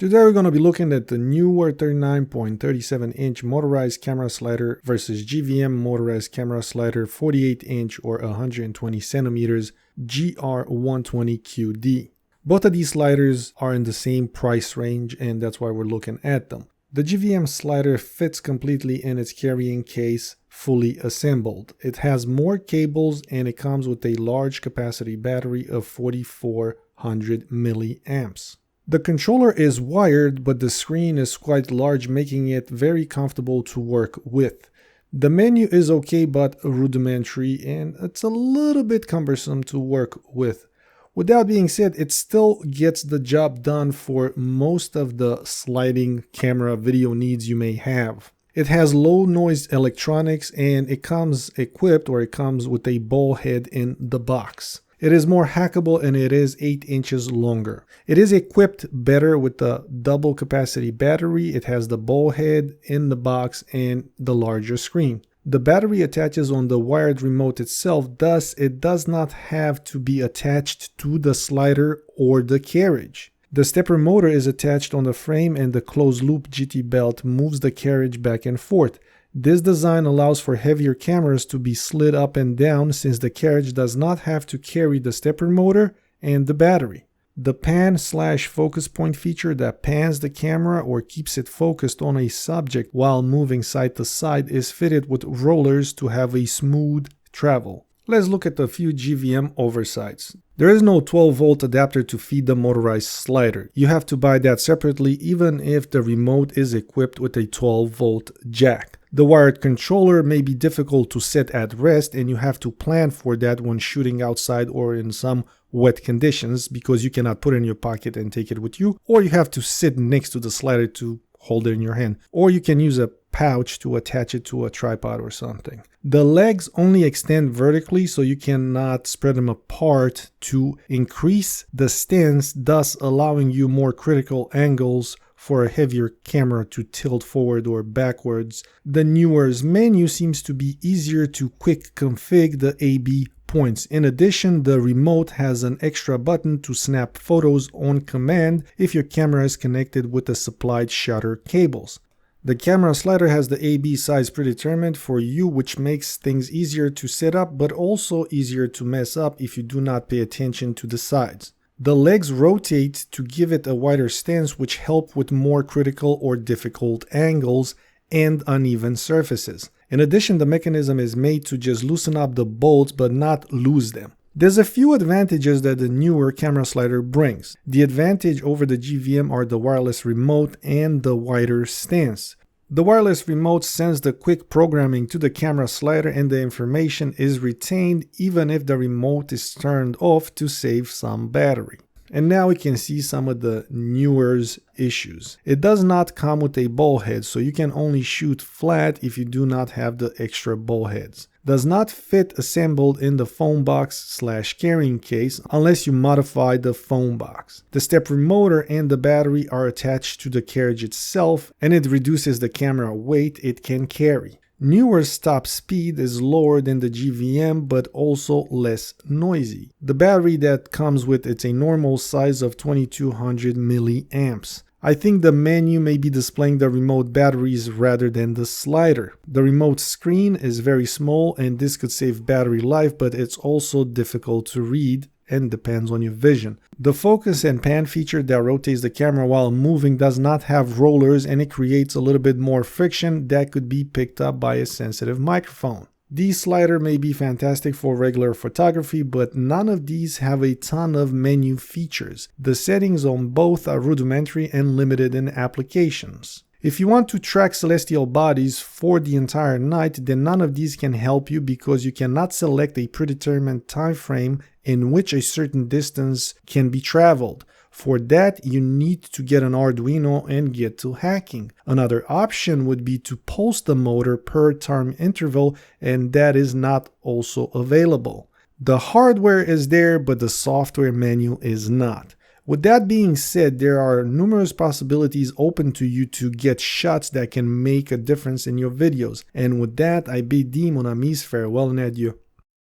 Today we're going to be looking at the Neewer 39.37-inch motorized camera slider versus GVM motorized camera slider 48-inch or 120 centimeters GR120QD. Both of these sliders are in the same price range, and that's why we're looking at them. The GVM slider fits completely in its carrying case, fully assembled. It has more cables and it comes with a large capacity battery of 4400 milliamps. The controller is wired, but the screen is quite large, making it very comfortable to work with. The menu is okay but rudimentary, and it's a little bit cumbersome to work with. With that being said, it still gets the job done for most of the sliding camera video needs you may have. It has low noise electronics and it comes with a ball head in the box. It is more hackable and it is 8 inches longer. It is equipped better with the double capacity battery. It has the ball head in the box and the larger screen. The battery attaches on the wired remote itself, thus it does not have to be attached to the slider or the carriage. The stepper motor is attached on the frame and the closed loop GT belt moves the carriage back and forth. This design allows for heavier cameras to be slid up and down since the carriage does not have to carry the stepper motor and the battery. The pan/focus point feature that pans the camera or keeps it focused on a subject while moving side to side is fitted with rollers to have a smooth travel. Let's look at a few GVM oversights. There is no 12-volt adapter to feed the motorized slider. You have to buy that separately even if the remote is equipped with a 12-volt jack. The wired controller may be difficult to set at rest, and you have to plan for that when shooting outside or in some wet conditions because you cannot put it in your pocket and take it with you, or you have to sit next to the slider to hold it in your hand, or you can use a pouch to attach it to a tripod or something. The legs only extend vertically, so you cannot spread them apart to increase the stance, thus allowing you more critical angles for a heavier camera to tilt forward or backwards. The Neewer's menu seems to be easier to quick config the AB points. In addition, the remote has an extra button to snap photos on command if your camera is connected with the supplied shutter cables. The camera slider has the AB size predetermined for you, which makes things easier to set up but also easier to mess up if you do not pay attention to the sides. The legs rotate to give it a wider stance, which help with more critical or difficult angles and uneven surfaces. In addition, the mechanism is made to just loosen up the bolts but not lose them. There's a few advantages that the Neewer camera slider brings. The advantage over the GVM are the wireless remote and the wider stance. The wireless remote sends the quick programming to the camera slider and the information is retained even if the remote is turned off to save some battery. And now we can see some of the Neewer's issues. It does not come with a ball head, so you can only shoot flat if you do not have the extra ball heads. Does not fit assembled in the phone box/carrying case unless you modify the phone box. The stepper motor and the battery are attached to the carriage itself, and it reduces the camera weight it can carry. Neewer's top speed is lower than the GVM but also less noisy. The battery that comes with it's a normal size of 2200 milliamps. I think the menu may be displaying the remote batteries rather than the slider. The remote screen is very small and this could save battery life, but it's also difficult to read and depends on your vision. The focus and pan feature that rotates the camera while moving does not have rollers and it creates a little bit more friction that could be picked up by a sensitive microphone. These sliders may be fantastic for regular photography, but none of these have a ton of menu features. The settings on both are rudimentary and limited in applications. If you want to track celestial bodies for the entire night, then none of these can help you because you cannot select a predetermined time frame in which a certain distance can be traveled. For that, you need to get an Arduino and get to hacking. Another option would be to pulse the motor per time interval, and that is not also available. The hardware is there, but the software menu is not. With that being said, there are numerous possibilities open to you to get shots that can make a difference in your videos. And with that, I bid thee, mon amis, farewell and adieu.